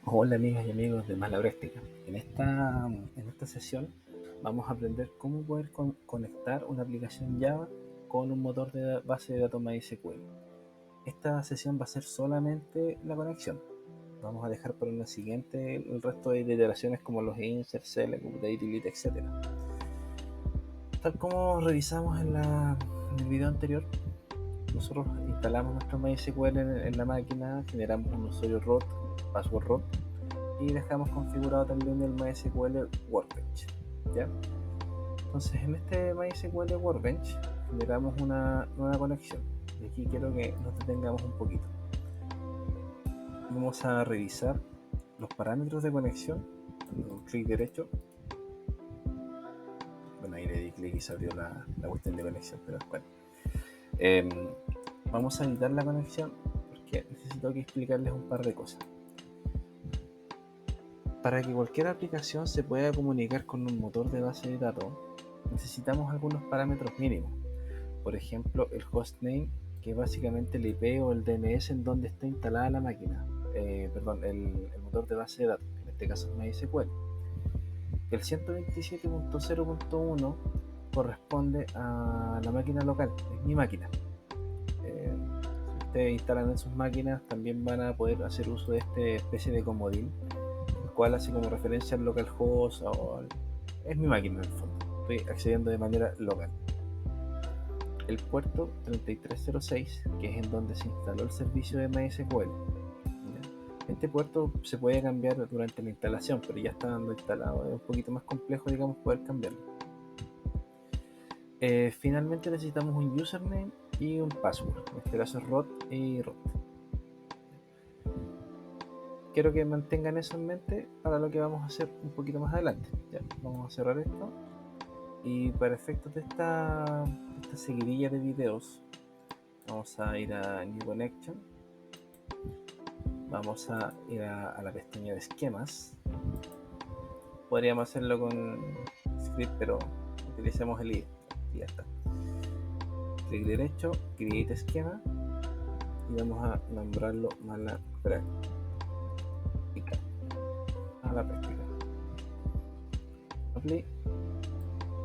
Hola amigas y amigos de Malabráctica. En esta sesión vamos a aprender cómo poder conectar una aplicación Java con un motor de base de datos MySQL. Esta sesión va a ser solamente la conexión. Vamos a dejar para una siguiente el resto de iteraciones como los insert, select, update, delete, etc. Tal como revisamos en el video anterior, nosotros instalamos nuestro MySQL en la máquina, generamos un usuario root, password root, y dejamos configurado también el MySQL Workbench, ¿ya? Entonces en este MySQL Workbench generamos una nueva conexión y aquí quiero que nos detengamos un poquito. Vamos a revisar los parámetros de conexión, dando un clic derecho. Bueno, ahí le di clic y se abrió la cuestión de conexión, pero bueno. Vamos a editar la conexión porque necesito aquí explicarles un par de cosas. Para que cualquier aplicación se pueda comunicar con un motor de base de datos, necesitamos algunos parámetros mínimos. Por ejemplo, el hostname, que es básicamente el IP o el DNS en donde está instalada la máquina. El motor de base de datos, en este caso es MySQL. El 127.0.1 corresponde a la máquina local, es mi máquina. Si ustedes instalan en sus máquinas, también van a poder hacer uso de esta especie de comodín, el cual hace como referencia al localhost es mi máquina en el fondo. Estoy accediendo de manera local. El puerto 3306, que es en donde se instaló el servicio de MySQL. Este puerto se puede cambiar durante la instalación, pero ya estando instalado es un poquito más complejo, digamos, poder cambiarlo. Finalmente necesitamos un username y un password, en este caso es root y root. Quiero que mantengan eso en mente para lo que vamos a hacer un poquito más adelante. Ya, vamos a cerrar esto. Y para efectos de esta seguidilla de videos, vamos a ir a New Connection. Vamos a ir a la pestaña de esquemas. Podríamos hacerlo con script, pero utilicemos el IDE y ya está. Clic derecho, create esquema y vamos a nombrarlo Malabráctica. A la práctica.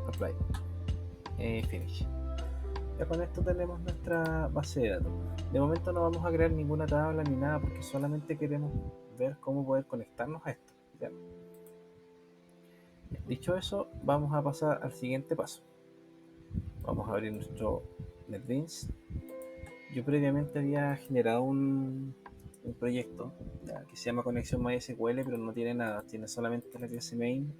Apply. Finish. Ya con esto tenemos nuestra base de datos. De momento no vamos a crear ninguna tabla ni nada porque solamente queremos ver cómo poder conectarnos a esto. ¿Ya? Dicho eso, vamos a pasar al siguiente paso. Vamos a abrir nuestro NetBeans. Yo previamente había generado un proyecto que se llama Conexión MySQL, pero no tiene nada, tiene solamente la clase main,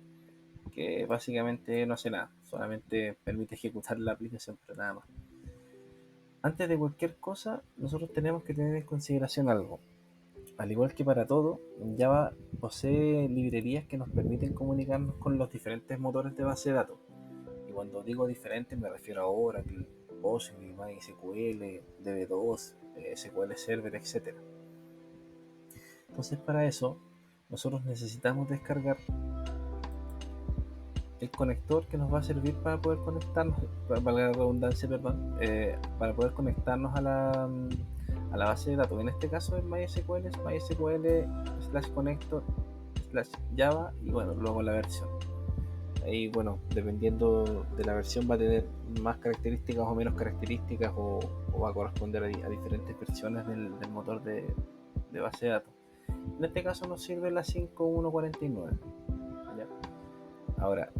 que básicamente no hace nada, solamente permite ejecutar la aplicación, pero nada más. Antes de cualquier cosa, nosotros tenemos que tener en consideración algo. Al igual que para todo, Java posee librerías que nos permiten comunicarnos con los diferentes motores de base de datos. Y cuando digo diferentes me refiero a Oracle, Postgre, MySQL, DB2, SQL Server, etc. Entonces para eso nosotros necesitamos descargar el conector que nos va a servir para poder conectarnos, valga la redundancia, perdón, para poder conectarnos a la base de datos. En este caso es MySQL, es MySQL /connector /java y bueno, luego la versión. Ahí, bueno, dependiendo de la versión va a tener más características o menos características o va a corresponder a diferentes versiones del motor de base de datos. En este caso nos sirve la 5.1.49. ¿Ya? Ahora,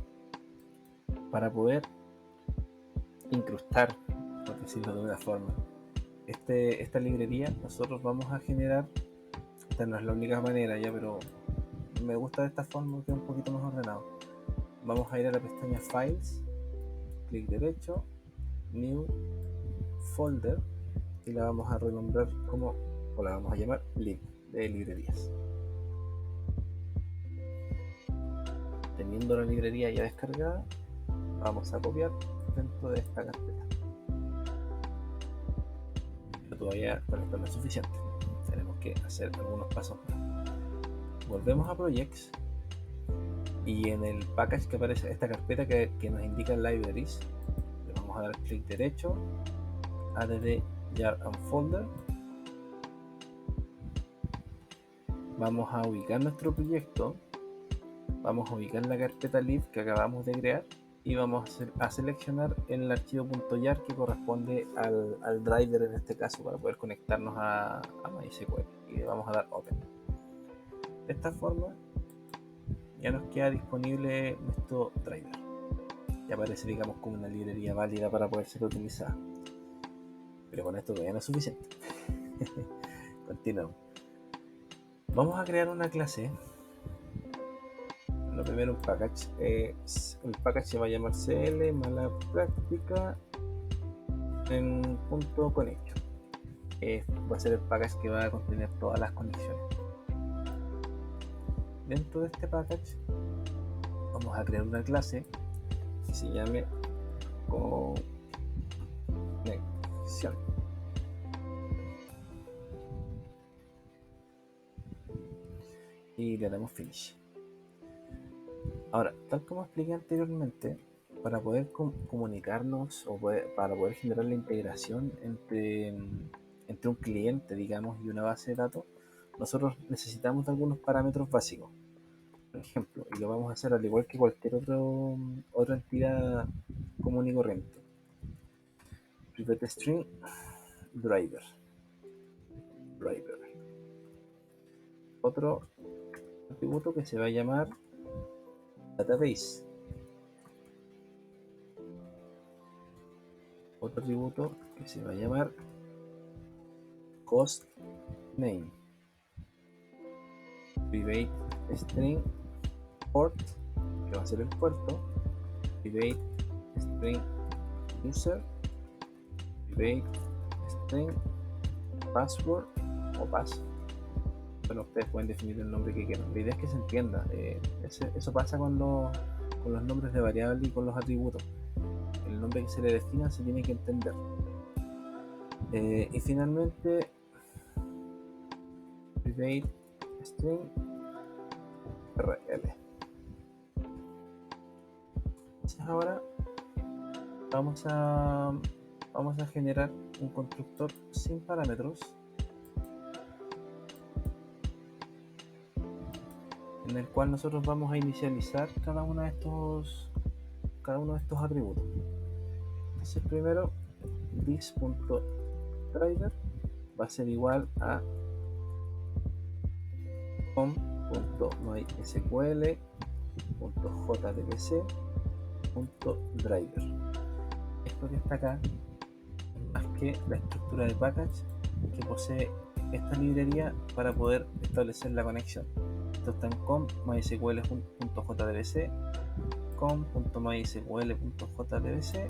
para poder incrustar, por decirlo de una forma, esta librería, nosotros vamos a generar, esta no es la única manera ya, pero me gusta de esta forma que es un poquito más ordenado. Vamos a ir a la pestaña Files, clic derecho, New Folder, y la vamos a renombrar como, o la vamos a llamar lib, de librerías. Teniendo la librería ya descargada, vamos a copiar dentro de esta carpeta. Pero todavía con esto no es suficiente, tenemos que hacer algunos pasos más. Volvemos a Projects y en el package que aparece esta carpeta que nos indica libraries, le vamos a dar clic derecho, add jar and folder. vamos a ubicar nuestro proyecto, vamos a ubicar la carpeta lib que acabamos de crear y vamos a seleccionar el archivo .jar que corresponde al driver en este caso para poder conectarnos a MySQL, y le vamos a dar Open. De esta forma ya nos queda disponible nuestro driver y aparece, digamos, como una librería válida para poder ser utilizada. Pero con esto todavía no es suficiente. Continuamos. Vamos a crear una clase. Lo primero, un package. El package se va a llamar cl mala práctica en punto connection. Va a ser el package que va a contener todas las conexiones. Dentro de este package vamos a crear una clase que se llame conexión. Y le damos finish. Ahora, tal como expliqué anteriormente, para poder comunicarnos o para poder generar la integración entre un cliente, digamos, y una base de datos, nosotros necesitamos de algunos parámetros básicos. Por ejemplo, y lo vamos a hacer al igual que cualquier otra entidad común y corriente. Private string driver. Otro atributo que se va a llamar database. Otro atributo que se va a llamar host name. Private string port, que va a ser el puerto. Private string user. Private string password o pass. Bueno, ustedes pueden definir el nombre que quieran. La idea es que se entienda. Eso pasa con los nombres de variable y con los atributos. El nombre que se le defina se tiene que entender. Y finalmente, private string rl. Entonces ahora vamos a generar un constructor sin parámetros en el cual nosotros vamos a inicializar cada uno de estos atributos. Entonces primero, this.driver va a ser igual a com.mysql.jdbc.driver. Esto que está acá es más que la estructura de package que posee esta librería para poder establecer la conexión. Esto está en com.mysql.jdbc, com.mysql.jdbc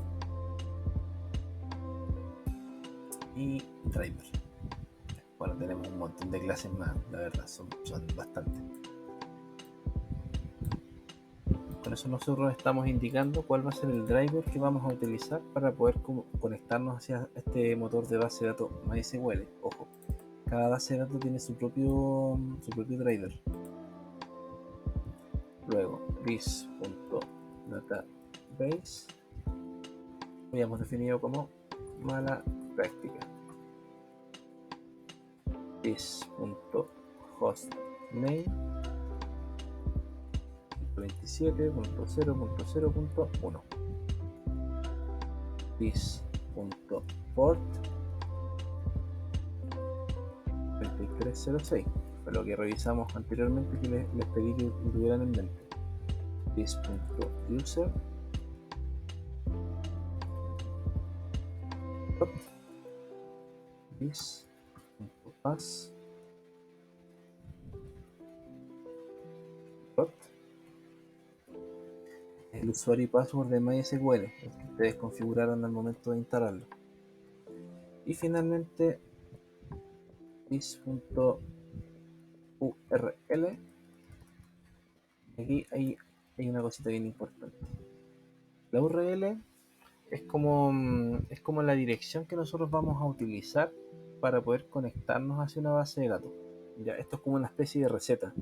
y driver. Bueno, tenemos un montón de clases más, la verdad, son bastantes. Con eso nosotros estamos indicando cuál va a ser el driver que vamos a utilizar para poder conectarnos hacia este motor de base de datos MySQL. Ojo, cada base de datos tiene su propio driver. Luego, this.database habíamos definido como mala práctica. This.hostname 27.0.0.1. This.port 3306. Fue lo que revisamos anteriormente, que les pedí que lo tuvieran en mente. This.user this.pass el usuario y password de MySQL, el que ustedes configuraron al momento de instalarlo. Y finalmente this.url. Aquí hay una cosita bien importante. La URL es como la dirección que nosotros vamos a utilizar para poder conectarnos hacia una base de datos. Ya, esto es como una especie de receta,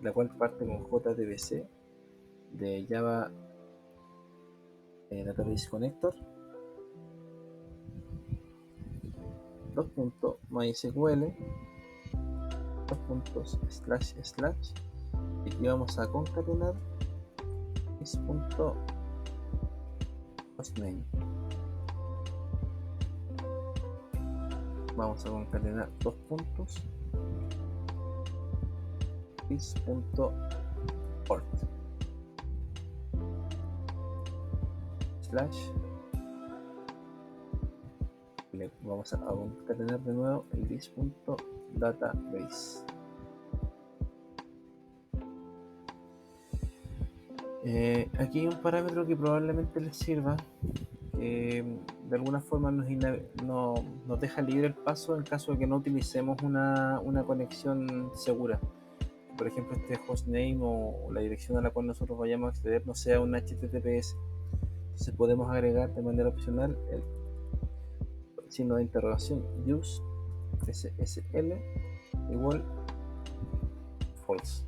la cual parte con JDBC de Java Database Connector, .mysql, dos puntos slash slash, y aquí vamos a concatenar is.hostname. Vamos a concatenar dos puntos is.port slash, vamos a concatenar de nuevo el this.database. Aquí hay un parámetro que probablemente les sirva, que de alguna forma nos deja libre el paso en caso de que no utilicemos una conexión segura. Por ejemplo, este hostname o la dirección a la cual nosotros vayamos a acceder no sea un HTTPS. Entonces podemos agregar de manera opcional el signo de interrogación use SSL igual false.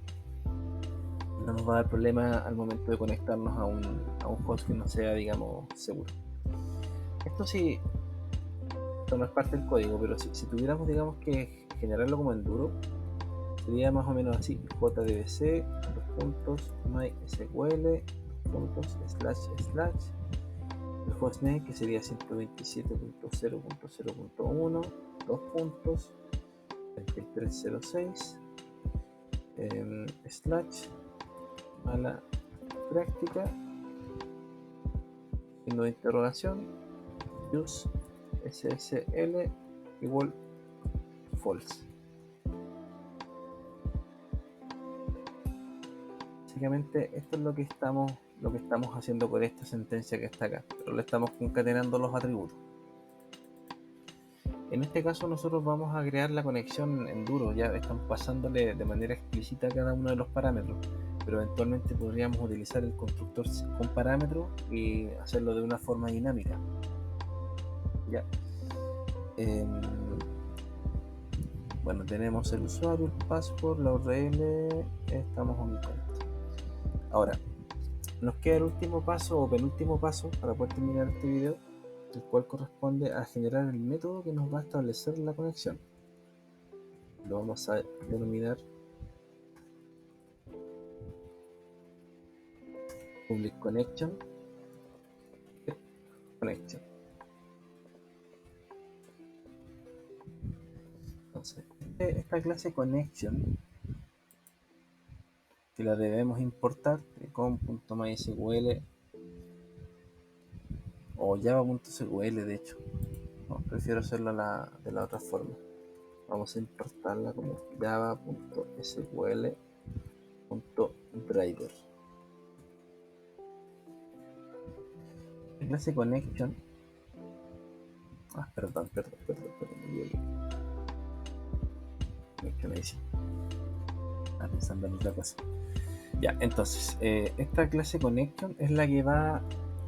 No nos va a dar problema al momento de conectarnos a un host que no sea, digamos, seguro. Esto sí, esto no es parte del código, pero si tuviéramos, digamos, que generarlo como en duro, sería más o menos así: jdbc mysql // el hostname, que sería 127.0.0.1, dos puntos 3306 slash mala práctica, signo de interrogación use SSL igual false. Básicamente esto es lo que estamos haciendo con esta sentencia que está acá, pero le estamos concatenando los atributos. En este caso nosotros vamos a crear la conexión en duro, ya estamos pasándole de manera explícita cada uno de los parámetros, pero eventualmente podríamos utilizar el constructor con parámetros y hacerlo de una forma dinámica. Ya. Bueno, tenemos el usuario, el password, la URL, estamos en cuenta. Ahora, nos queda el último paso o penúltimo paso para poder terminar este video, el cual corresponde a generar el método que nos va a establecer la conexión. Lo vamos a denominar public connection. Entonces, esta clase connection, que la debemos importar de com.mysql o java.sql, de hecho, no, prefiero hacerlo de la otra forma. Vamos a importarla como java.sql.driver. La clase connection, perdón, connection ahí sí, pensando en otra cosa. Ya, entonces, esta clase connection es la que va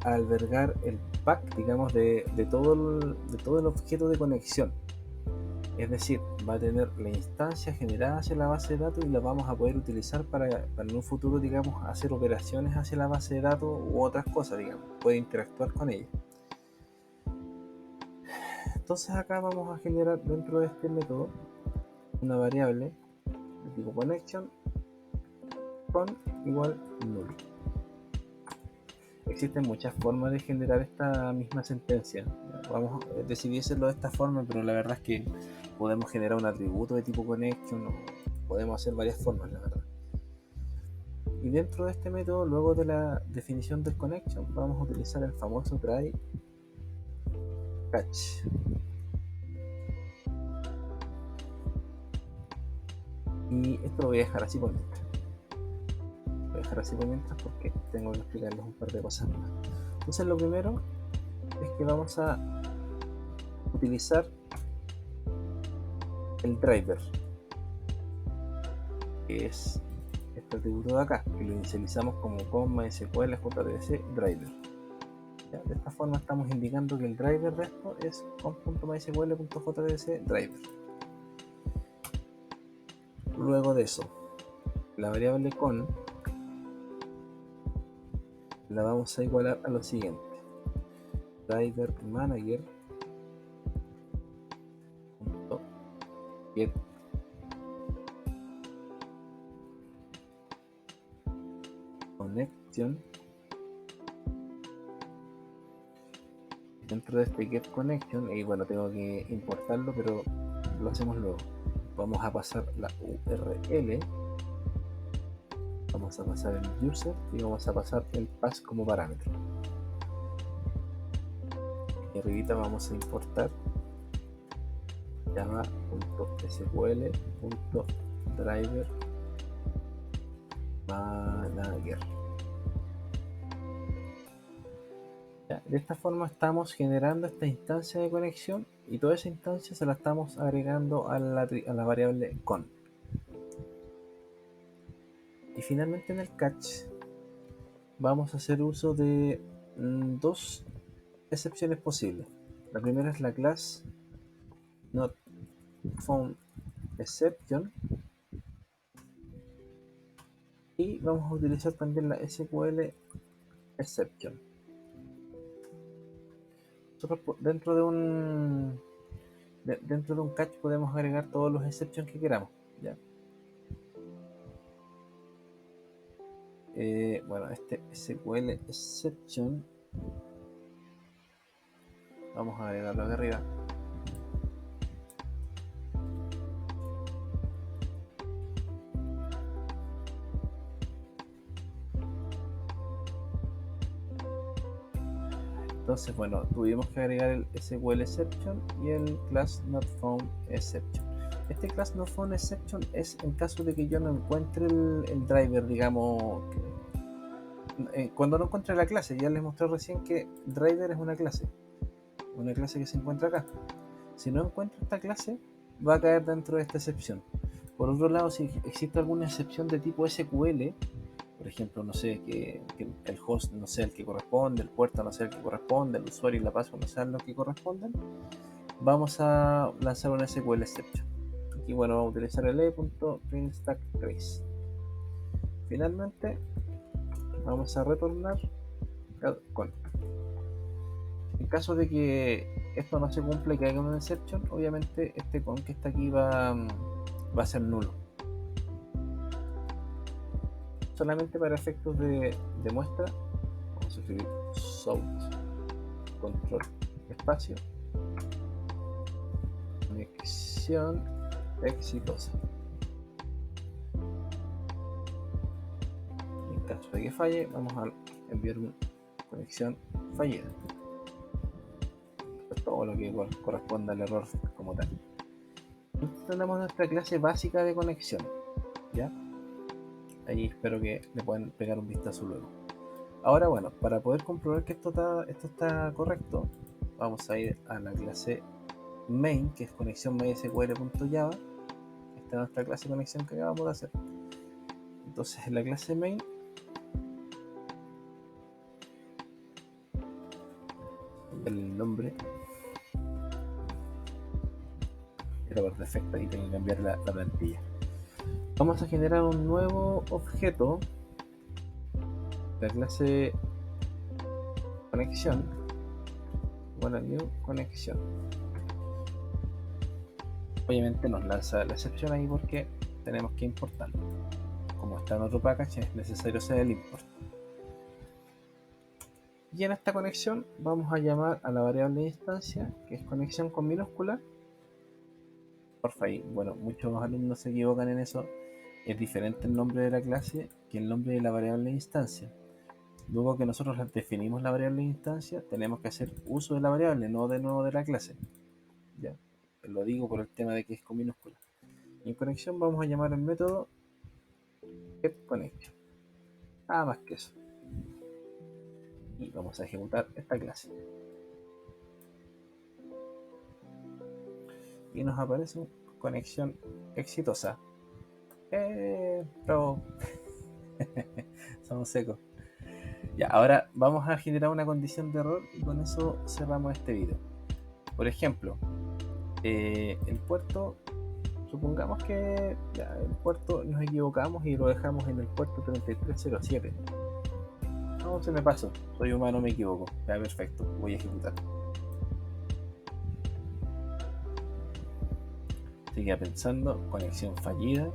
a albergar el pack, digamos, de todo el objeto de conexión. Es decir, va a tener la instancia generada hacia la base de datos y la vamos a poder utilizar para en un futuro, digamos, hacer operaciones hacia la base de datos u otras cosas, digamos, puede interactuar con ella. Entonces acá vamos a generar dentro de este método una variable de tipo connection con igual null. Existen muchas formas de generar esta misma sentencia. Decidí hacerlo de esta forma, pero la verdad es que podemos generar un atributo de tipo connection, o podemos hacer varias formas, la verdad. Y dentro de este método, luego de la definición del connection, vamos a utilizar el famoso try catch. Y esto lo voy a dejar así por mientras. Porque tengo que explicarles un par de cosas más. Entonces lo primero es que vamos a utilizar el driver, que es este atributo de acá, que lo inicializamos como mysql jdbc driver. ¿Ya? De esta forma estamos indicando que el driver de esto es com.mysql.jdbc driver. Luego de eso, la variable con la vamos a igualar a lo siguiente: driver manager get connection. Dentro de este get connection, y bueno, tengo que importarlo, pero lo hacemos luego. Vamos a pasar la URL, vamos a pasar el user y vamos a pasar el pass como parámetro. Y arribita vamos a importar java.sql.driver manager. Ya, de esta forma estamos generando esta instancia de conexión y toda esa instancia se la estamos agregando a la variable con. Y finalmente en el catch vamos a hacer uso de dos excepciones posibles. La primera es la class not found exception y vamos a utilizar también la SQL exception. Nosotros dentro de un catch podemos agregar todos los exceptions que queramos, ¿ya? Bueno, este SQL exception vamos a agregarlo de arriba. Entonces, bueno, tuvimos que agregar el SQL exception y el class not found exception. Este class not found exception es en caso de que yo no encuentre el driver, digamos, cuando no encuentre la clase. Ya les mostré recién que driver es una clase que se encuentra acá. Si no encuentro esta clase, va a caer dentro de esta excepción. Por otro lado, si existe alguna excepción de tipo SQL, por ejemplo, no sé, que el host no sea el que corresponde, el puerto no sea el que corresponde, el usuario y la password no sean los que corresponden, vamos a lanzar una SQL exception. Aquí, bueno, vamos a utilizar el e.printStackTrace. Finalmente, vamos a retornar con. En caso de que esto no se cumpla y que haya una exception, obviamente este con que está aquí va a ser nulo. Solamente para efectos de muestra, vamos a escribir south control espacio conexión exitosa. En caso de que falle, vamos a enviar una conexión fallida. Esto es todo lo que corresponde al error como tal. Entonces tenemos nuestra clase básica de conexión, ¿ya? Ahí espero que le puedan pegar un vistazo luego. Ahora, bueno, para poder comprobar que esto está correcto, vamos a ir a la clase main, que es conexión mysql.java. Esta es nuestra clase de conexión que acabamos de hacer. Entonces, en la clase main el nombre era por defecto, ahí tengo que cambiar la plantilla. Vamos a generar un nuevo objeto de la clase conexión. Bueno, new conexión. Obviamente nos lanza la excepción ahí porque tenemos que importarlo. Como está en otro package, es necesario hacer el import. Y en esta conexión vamos a llamar a la variable de instancia, que es conexión con minúscula. Porfa, ahí, bueno, muchos alumnos se equivocan en eso. Es diferente el nombre de la clase que el nombre de la variable de instancia. Luego que nosotros definimos la variable de instancia, tenemos que hacer uso de la variable, no de nuevo de la clase. ¿Ya? Lo digo por el tema de que es con minúscula. Y en conexión vamos a llamar el método getConnection. Nada más que eso. Y vamos a ejecutar esta clase. Y nos aparece conexión exitosa. Bravo. Somos secos. Ya, ahora vamos a generar una condición de error y con eso cerramos este video. Por ejemplo, el puerto, supongamos que ya, el puerto nos equivocamos y lo dejamos en el puerto 3307. No, se me pasó, soy humano, me equivoco. Ya, perfecto, voy a ejecutar. Sigue pensando, conexión fallida,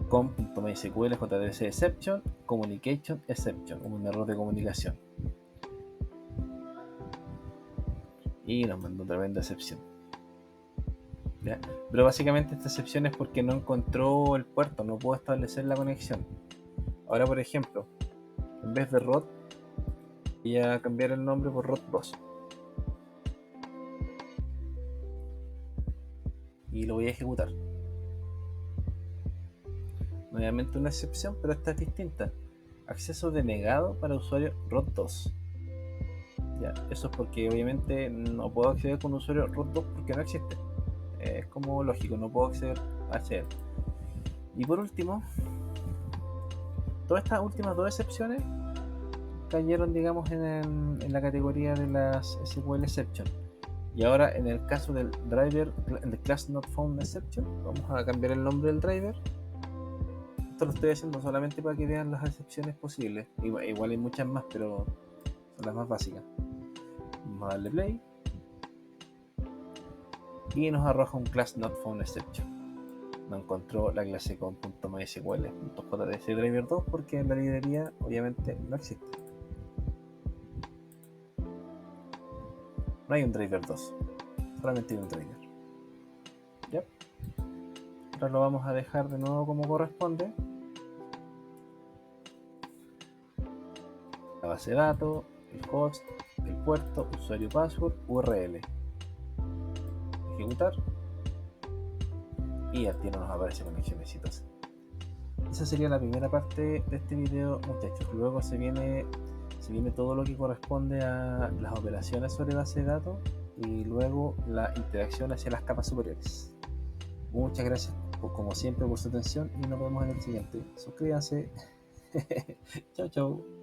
com.mysql JDBC exception, communication exception, un error de comunicación. Y nos mandó tremenda excepción. ¿Ya? Pero básicamente esta excepción es porque no encontró el puerto, no pudo establecer la conexión. Ahora, por ejemplo, en vez de ROT, voy a cambiar el nombre por ROT2. Y lo voy a ejecutar. Nuevamente una excepción, pero esta es distinta. Acceso denegado para usuario ROT2. Ya, eso es porque obviamente no puedo acceder con usuario ROT2 porque no existe. Es como lógico, no puedo acceder a él. Y por último, todas estas últimas dos excepciones cayeron, digamos, en la categoría de las SQL exception. Y ahora en el caso del driver, el class not found exception, vamos a cambiar el nombre del driver. Esto lo estoy haciendo solamente para que vean las excepciones posibles. Igual hay muchas más, pero son las más básicas. Vamos a darle play y nos arroja un class not found exception. No encontró la clase con .mysql.js driver 2 porque en la librería obviamente no existe. No hay un driver 2, solamente hay un driver. ¿Ya? Ahora lo vamos a dejar de nuevo como corresponde. La base de datos, el host, el puerto, usuario, password, URL. Ejecutar. Y al tiro nos aparece conexión exitosa. Esa sería la primera parte de este video, muchachos. Luego se viene todo lo que corresponde a las operaciones sobre base de datos y luego la interacción hacia las capas superiores. Muchas gracias como siempre por su atención y nos vemos en el siguiente. Suscríbanse. Chau, chau.